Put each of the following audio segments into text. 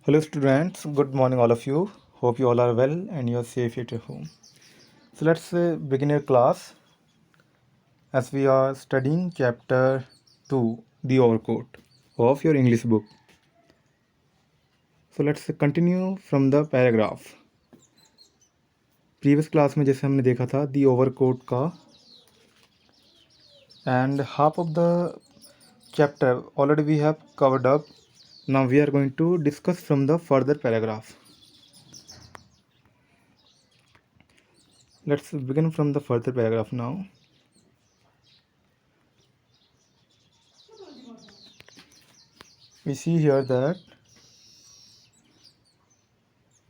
Hello students, good morning all of you. Hope you all are well and you are safe at your home. So let's begin your class as we are studying chapter 2, the overcoat of your English book. So let's continue from the paragraph. Previous class में जैसे हमने देखा था the overcoat का and half of the chapter already we have covered up. Now we are going to discuss from the further paragraph. Let's begin from the further paragraph now. We see here that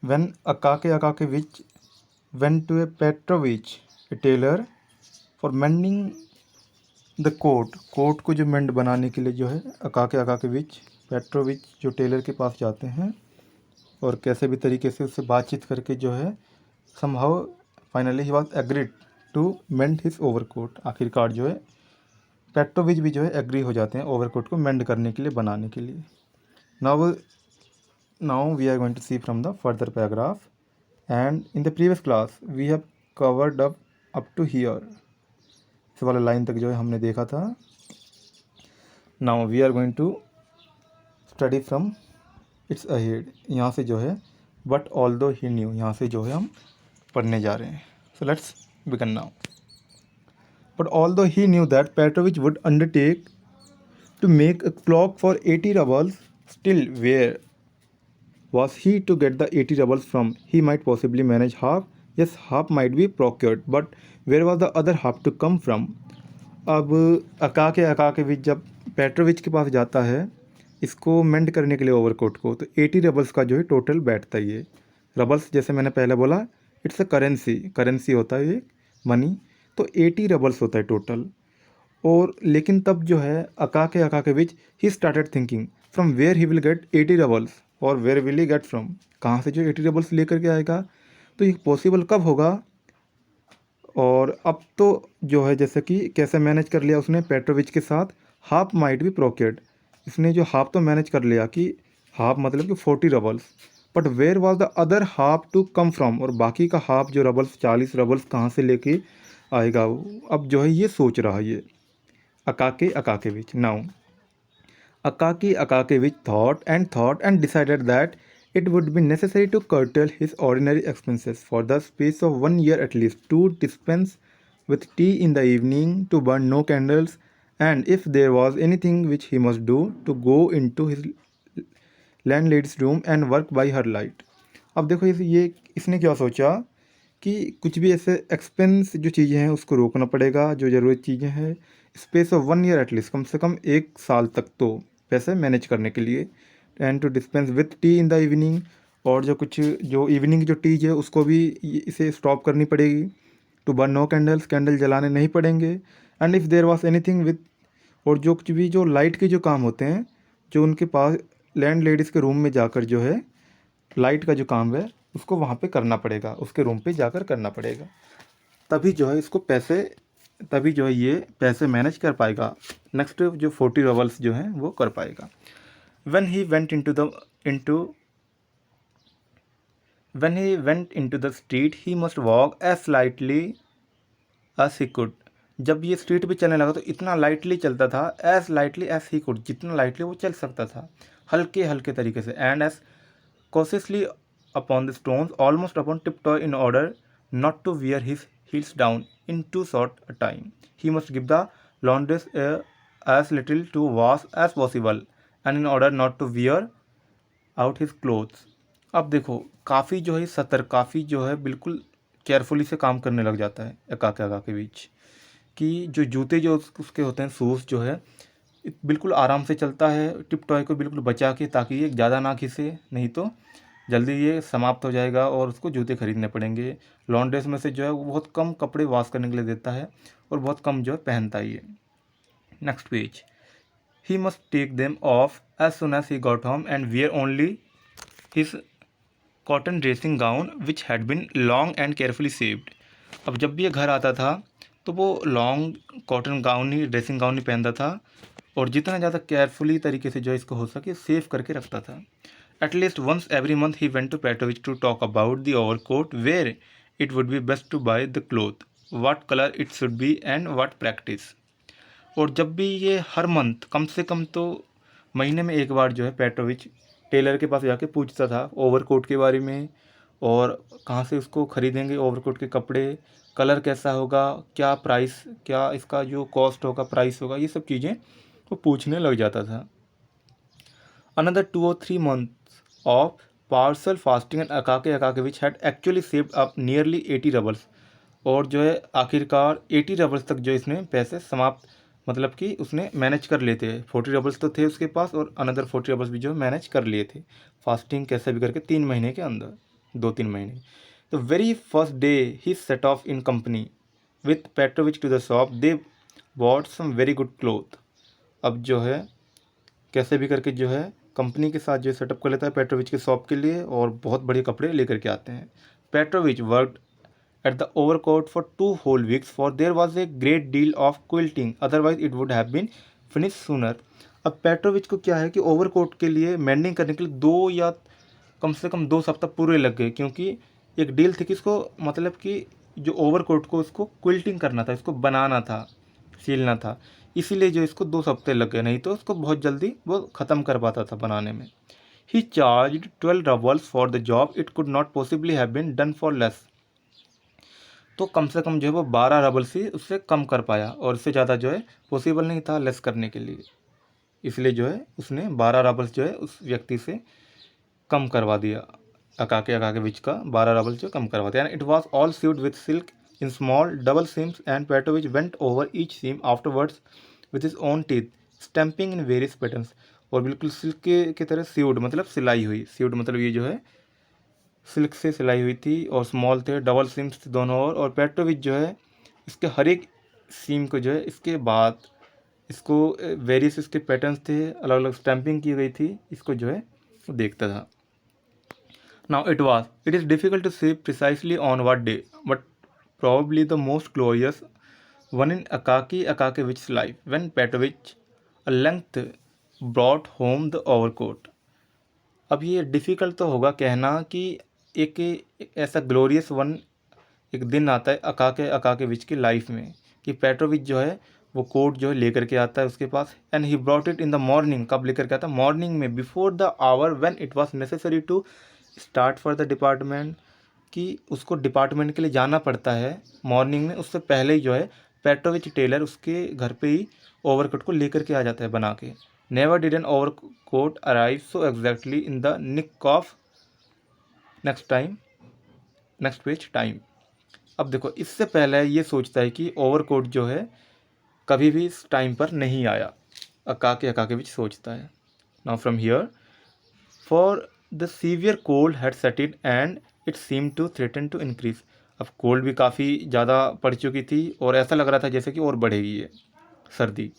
when Akakevich went to a Petrovich, a tailor, for mending the coat, coat को जो मेंड बनाने के लिए जो है अकाकेविच Petrovich जो Taylor के पास जाते हैं और कैसे भी तरीके से उससे बातचीत करके जो है somehow finally he was agreed to mend his overcoat. आखिरकार जो है पेट्रोविच भी जो है एग्री हो जाते हैं ओवरकोट को मेंड करने के लिए, बनाने के लिए। Now we are going to see from the further paragraph, and in the previous class we have covered up to here, इस वाला लाइन तक जो है हमने देखा था। Now we are going to study from its ahead, यहाँ से जो है but although he knew, यहाँ से जो है हम पढ़ने जा रहे हैं। So let's begin now. But although he knew that Petrovich would undertake to make a clock for 80 rubles, still where was he to get the 80 rubles from? He might possibly manage half. Yes, half might be procured, but where was the other half to come from? अब अकाकेविच जब Petrovich के पास जाता है इसको मेंड करने के लिए overcoat को, तो 80 रबल्स का जो है टोटल बैठता है। ये रबल्स जैसे मैंने पहले बोला इट्स अ करेंसी होता है ये मनी, तो 80 रबल्स होता है टोटल। और लेकिन तब जो है Akakievich he started thinking from where he will get 80 roubles और where will he get from, कहाँ से जो 80 रबल्स लेकर के आएगा, तो ये पॉसिबल कब होगा। और अब तो जो है जैसे कि कैसे मैनेज कर लिया उसने पेट्रोविच के साथ, हाफ माइट भी प्रोक्योर्ड, इसने जो हाफ तो मैनेज कर लिया कि हाफ मतलब कि 40 roubles, but where was the other half to come from, और बाकी का हाफ जो रबल्स 40 रबल्स कहाँ से लेके आएगा वो, अब जो है ये सोच रहा है ये Akakievich. Now Akakevich thought and decided that it would be necessary to curtail his ordinary expenses for the space of 1 year at least, to dispense with tea in the evening, to burn no candles, and if there was anything which he must do, to go into his landlady's room and work by her light. अब देखो ये इसने क्या सोचा कि कुछ भी ऐसे एक्सपेंस जो चीज़ें हैं उसको रोकना पड़ेगा, जो ज़रूरत चीज़ें हैं स्पेस ऑफ 1 ईयर एटलीस्ट, कम से कम 1 साल तक तो पैसे मैनेज करने के लिए, and to dispense with tea in the evening, और जो इवनिंग जो टी है उसको भी इसे स्टॉप करनी पड़ेगी। To burn no candles, candle जलाने नहीं पड़ेंगे। And if there was anything with, और जो कुछ भी जो लाइट के जो काम होते हैं जो उनके पास लैंड लेडीज़ के रूम में जाकर जो है लाइट का जो काम है उसको वहाँ पे करना पड़ेगा, उसके रूम पे जाकर करना पड़ेगा, तभी जो है इसको तभी जो है ये पैसे मैनेज कर पाएगा, नेक्स्ट जो 40 रबल्स जो हैं वो कर पाएगा। when he went into the street he must walk as lightly as he could, जब ये स्ट्रीट पे चलने लगा तो इतना लाइटली चलता था, as lightly as he could, जितना लाइटली वो चल सकता था, हल्के हल्के तरीके से, and as cautiously upon the stones, almost upon tiptoe, in order not to wear his heels down in too short a time. He must give the laundress as little to wash as possible, and in order not to wear out his clothes. अब देखो काफ़ी जो है सतर्क, काफ़ी जो है बिल्कुल केयरफुली से काम करने लग जाता है अकाके के बीच, कि जो जूते जो उसके होते हैं शूज़ जो है बिल्कुल आराम से चलता है, टिप टॉय को बिल्कुल बचा के, ताकि ये ज़्यादा ना खिसे, नहीं तो जल्दी ये समाप्त हो जाएगा और उसको जूते खरीदने पड़ेंगे। लॉन्ड्रेस में से जो है वो बहुत कम कपड़े वॉश करने के लिए देता है और बहुत कम जो है पहनता है ये। Next page, he must take them off as soon as he got home and wear only his cotton dressing gown which had been long and carefully saved. अब जब भी ये घर आता था तो वो लॉन्ग कॉटन गाउन ही, ड्रेसिंग गाउन ही पहनता था और जितना ज़्यादा केयरफुली तरीके से जो है इसको हो सके सेव करके रखता था। At least once every month he went to Petrovich to talk about the overcoat, where it would be best to buy the cloth, what colour it should be and what practice. और जब भी ये हर month कम से कम तो महीने में एक बार जो है पेट्रोविच टेलर के पास जाके पूछता था ओवरकोट के बारे में, और कहाँ से उसको ख़रीदेंगे ओवरकोट के कपड़े, कलर कैसा होगा, क्या प्राइस, क्या इसका जो कॉस्ट होगा, प्राइस होगा, ये सब चीज़ें वो पूछने लग जाता था। Another 2 or 3 months of partial fasting and Akakevich had actually saved up nearly 80 rubles। और जो है आखिरकार 80 रबल्स तक जो इसने पैसे समाप्त मतलब कि उसने मैनेज कर लेते हैं। 40 रबल्स तो थे उसके पास और अनदर 40 रबल्स भी जो मैनेज कर लिए थे फास्टिंग कैसे भी करके 3 महीने के अंदर, 2-3 महीने। तो very first day he set off in company with Petrovich to the shop, they bought some very good cloth. अब जो है कैसे भी करके जो है कंपनी के साथ जो सेटअप कर लेता है पेट्रोविच के शॉप के लिए और बहुत बड़े कपड़े लेकर के आते हैं। Petrovich worked at the overcoat for 2 whole weeks, for there was a great deal of quilting, otherwise it would have been finished sooner। अब पेट्रोविच को क्या है कि ओवरकोट के लिए मेंडिंग करने के लिए 2 या कम से कम 2 सप्ताह पूरे लग गए, क्योंकि एक डील थी कि इसको मतलब कि जो ओवरकोट को उसको क्विल्टिंग करना था, इसको बनाना था, सीलना था, इसीलिए जो इसको 2 सप्ताह लग गए, नहीं तो उसको बहुत जल्दी वो ख़त्म कर पाता था बनाने में। He charge 12 rubles for the job, it could not possibly have been done for less. तो कम से कम जो है वो 12 रबल्स ही उससे कम कर पाया और इससे ज़्यादा जो है पॉसिबल नहीं था लेस करने के लिए, इसलिए जो है उसने 12 रबल्स जो है उस व्यक्ति से कम करवा दिया। अकाकेविच का 12 रबल्स जो कम करवा दिया। And it was all sewed with silk in small double seams and Petrovich went over each seam afterwards with his own teeth stamping in various patterns. और बिल्कुल सिल्क की तरह सीव्ड मतलब सिलाई हुई, सीव्ड मतलब ये जो है सिल्क से सिलाई हुई थी और स्मॉल थे, डबल सीम्स थे दोनों ओर। और पेट्रोविच जो है इसके हर एक सीम को जो है इसके बाद इसको वेरियस इसके पैटर्न्स थे, अलग अलग स्टैम्पिंग की गई थी, इसको जो है देखता था। Now it is difficult to say precisely on what day, but probably the most glorious one in Akakevich's life, when Petrovich at length brought home the overcoat। अब ये डिफ़िकल्ट तो होगा कहना कि एक ऐसा ग्लोरियस वन एक दिन आता है अकाकेविच की लाइफ में कि पेट्रोविच जो है वो कोट जो है लेकर के आता है उसके पास। And he brought it in the morning, कब लेकर के आता है? मॉर्निंग में, before the hour when it was necessary to start for the department, कि उसको डिपार्टमेंट के लिए जाना पड़ता है मॉर्निंग में, उससे पहले ही जो है पेट्रोविच टेलर उसके घर पे ही ओवरकोट को लेकर के आ जाता है बना के। Never did an overcoat arrive so exactly in the nick of next page time. अब देखो इससे पहले ये सोचता है कि ओवरकोट जो है कभी भी इस टाइम पर नहीं आया, अकाकेविच सोचता है। Now from here for the severe cold had set in and it seem to threaten to increase. अब कोल्ड भी काफ़ी ज़्यादा पड़ चुकी थी और ऐसा लग रहा था जैसे कि और बढ़ेगी ये सर्दी।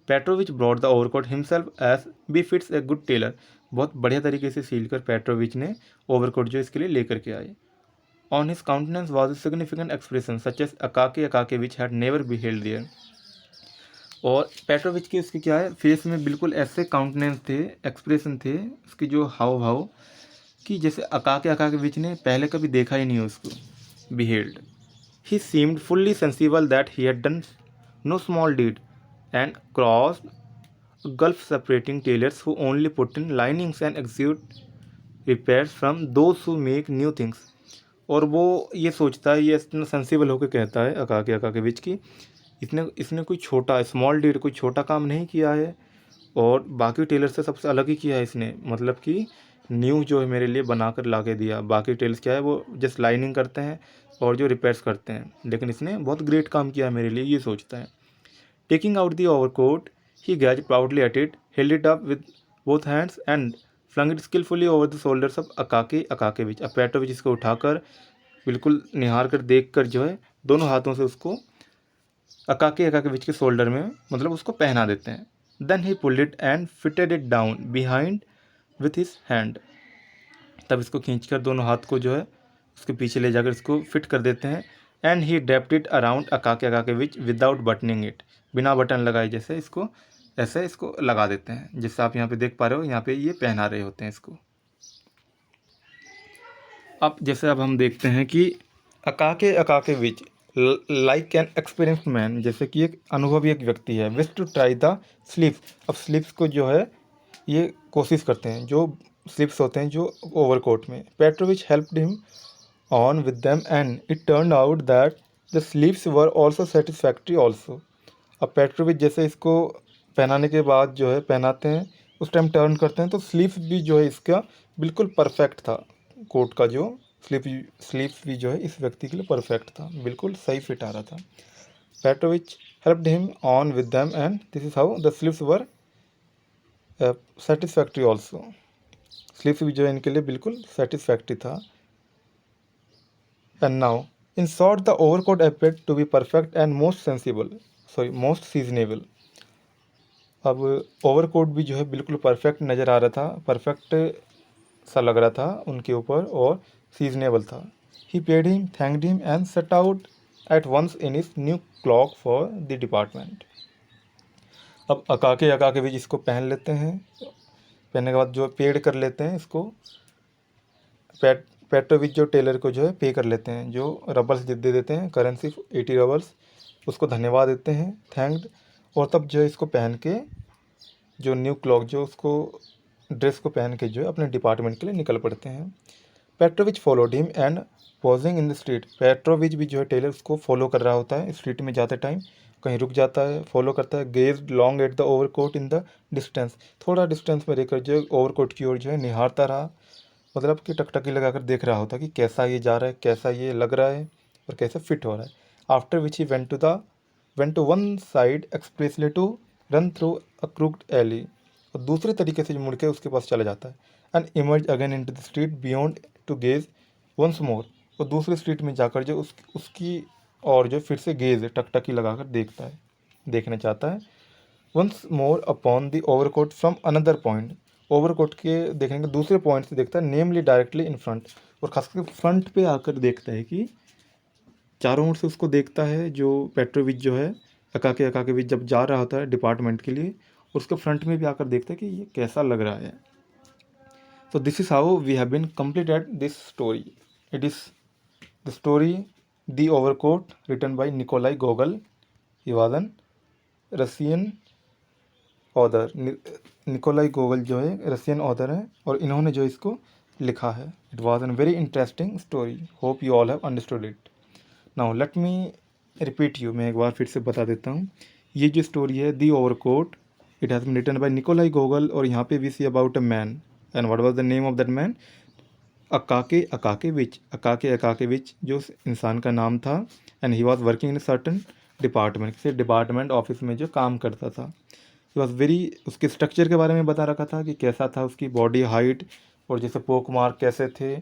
Petrovich brought the overcoat himself as befits a good tailor. बहुत बढ़िया तरीके से सील कर पेट्रोविच ने ओवरकोट जो इसके लिए लेकर के आए। On his countenance was a significant expression such as Akakevich had never beheld there। और पेट्रोविच की उसकी क्या है फेस में बिल्कुल ऐसे काउंटेनेंस थे, एक्सप्रेशन थे उसकी जो हाव भाव कि जैसे अकाकेविच ने पहले कभी देखा ही नहीं उसको beheld. He seemed fully sensible that he had done no small deed and crossed gulf separating tailors who only put in linings and execute repairs from those who make new things. और वो ये सोचता है, ये इतना sensible होकर कहता है अकाकेविच की इसने कोई छोटा स्मॉल डीड कोई छोटा काम नहीं किया है और बाकी टेलर से सबसे अलग ही किया है इसने, मतलब कि न्यू जो है मेरे लिए बना कर ला के दिया। बाकी टेलर्स क्या है वो जस्ट लाइनिंग करते हैं और जो रिपेयर्स करते हैं, लेकिन इसने बहुत ग्रेट काम किया है मेरे लिए, ये सोचता है। Taking out the overcoat he gazed proudly at it, held it up with both hands and flung it skilfully over the shoulders of Akakievich. अब पेट्रोविच इसको उठाकर बिल्कुल निहार कर देख कर जो है दोनों हाथों से उसको अकाकेविच के शोल्डर में मतलब उसको पहना देते हैं। Then he pulled it and fitted it down behind with his hand. तब इसको खींचकर दोनों हाथ को जो है उसके पीछे ले जाकर इसको फिट कर देते हैं। And he draped it around Akakievich without buttoning it, बिना बटन लगाए जैसे इसको ऐसे इसको लगा देते हैं, जिससे आप यहाँ पे देख पा रहे हो, यहाँ पे ये पहना रहे होते हैं इसको। अब जैसे अब हम देखते हैं कि Akakievich like an experienced man, जैसे कि एक अनुभवी एक व्यक्ति है, wish to try the sleeves. अब स्लीव्स को जो है ये कोशिश करते हैं, जो स्लीव्स होते हैं जो ओवरकोट में। Petrovich helped him on with them and it turn out that the sleeves were also satisfactory also. अब पेट्रोविच जैसे इसको पहनाने के बाद जो है पहनाते हैं, उस टाइम टर्न करते हैं तो स्लीव्स भी जो है इसका बिल्कुल परफेक्ट था। कोट का जो स्लीव्स भी जो है इस व्यक्ति के लिए परफेक्ट था, बिल्कुल सही फिट आ रहा था। Petrovich helped him on with them and this is how the sleeves were satisfactory also. Sleeves भी जो है इनके लिए बिल्कुल सेटिस्फैक्ट्री था। And now in short the overcoat appeared to be perfect and most seasonable. अब ओवरकोट भी जो है बिल्कुल परफेक्ट नज़र आ रहा था, परफेक्ट सा लग रहा था उनके ऊपर और सीजनेबल था। He paid him, thanked him and set out at once in his new cloak for the department. अब अकाके भी जिसको पहन लेते हैं, पहनने के बाद जो पेड कर लेते हैं इसको, पेट्रोविच जो टेलर को जो है पे कर लेते हैं, जो रबल्स दे देते हैं, करेंसी 80 रबल्स, उसको धन्यवाद देते हैं, थैंक्ड। और तब जो है इसको पहन के जो न्यू क्लॉक जो उसको ड्रेस को पहन के जो है अपने डिपार्टमेंट के लिए निकल पड़ते हैं। Petrovich followed him and pausing in the street. Petrovich भी जो है टेलर उसको फॉलो कर रहा होता है, स्ट्रीट में जाते टाइम कहीं रुक जाता है, फॉलो करता है। Gauge long at the overcoat in the distance, थोड़ा डिस्टेंस में रहकर जो ओवरकोट की ओर जो है निहारता रहा, मतलब कि टकटकी लगाकर देख रहा होता कि कैसा ये जा रहा है, कैसा ये लग रहा है और कैसे फिट हो रहा है। After which he went to one side expressly to run through a crooked alley. और दूसरे तरीके से मुड़ के उसके पास चला जाता है। And emerge again into the street beyond to gaze once more. और दूसरी स्ट्रीट में जाकर जो उसकी और जो फिर से गेज टकटकी लगाकर देखना चाहता है। Once more upon the overcoat from another point. Overcoat के देखने के दूसरे पॉइंट से देखता है, नेमली डायरेक्टली इन फ्रंट, और खासकर फ्रंट पे आकर देखता है कि चारों ओर से उसको देखता है। जो पेट्रोविच जो है अकाके जब जा रहा होता है डिपार्टमेंट के लिए, उसके फ्रंट में भी आकर देखता है कि ये कैसा लग रहा है। So this is how we have been completed this story. It is the story The Overcoat, written by Nikolai Gogol. He was an Russian author. Nikolai Gogol जो है रसियन ऑथर है और इन्होंने जो इसको लिखा है। It was an very interesting story. Hope you all have understood it. Now let me repeat you, मैं एक बार फिर से बता देता हूँ। ये जो स्टोरी है the overcoat, it has been written by Nikolai Gogol, और यहाँ पे we see about a man. And what was the name of that man? Akakievich जो इंसान का नाम था। And he was working in certain department, किसी department office में जो काम करता था। ही वॉज वेरी, उसके स्ट्रक्चर के बारे में बता रखा था कि कैसा था उसकी बॉडी हाइट, और जैसे पोक मार्क कैसे थे।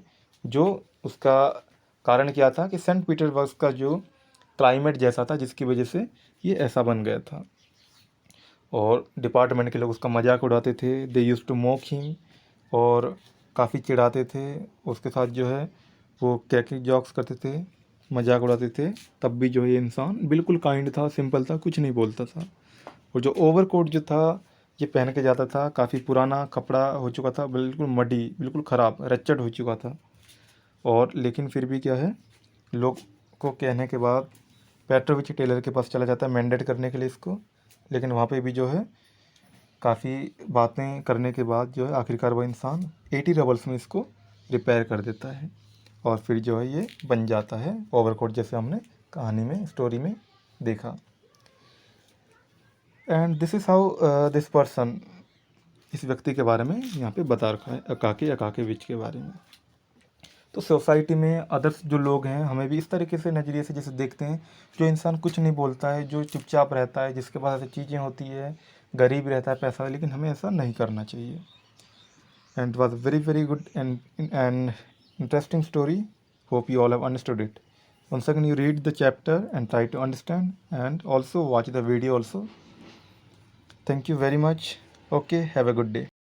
जो उसका कारण क्या था कि सेंट पीटर्सबर्ग का जो क्लाइमेट जैसा था, जिसकी वजह से ये ऐसा बन गया था। और डिपार्टमेंट के लोग उसका मजाक उड़ाते थे। दे यूज टू मॉक हिम, और काफ़ी चिढ़ाते थे उसके साथ जो है वो कैकी जॉक्स करते थे, मजाक उड़ाते थे। तब भी जो है ये इंसान बिल्कुल काइंड था, सिंपल था, कुछ नहीं बोलता था। और जो ओवरकोट जो था ये पहन के जाता था, काफ़ी पुराना कपड़ा हो चुका था, बिल्कुल मडी, बिल्कुल ख़राब रच्चड़ हो चुका था। और लेकिन फिर भी क्या है, लोग को कहने के बाद पेट्रोविच टेलर के पास चला जाता है मैंडेट करने के लिए इसको। लेकिन वहाँ पे भी जो है काफ़ी बातें करने के बाद जो है आखिरकार वो इंसान 80 रबल्स में इसको रिपेयर कर देता है, और फिर जो है ये बन जाता है ओवरकोट, जैसे हमने कहानी में स्टोरी में देखा। And this is how this person, इस व्यक्ति के बारे में यहाँ पे बता रखा है, अकाके विच के बारे में। तो सोसाइटी में अदर्स जो लोग हैं, हमें भी इस तरीके से नज़रिए से जैसे देखते हैं, जो इंसान कुछ नहीं बोलता है, जो चुपचाप रहता है, जिसके पास ऐसी चीज़ें होती है, गरीब रहता है, पैसा, लेकिन हमें ऐसा नहीं करना चाहिए। And it was very good and interesting story. Hope you all have understood it. Once again, you read the chapter and try to understand, and also watch the video also. Thank you very much. Okay, have a good day.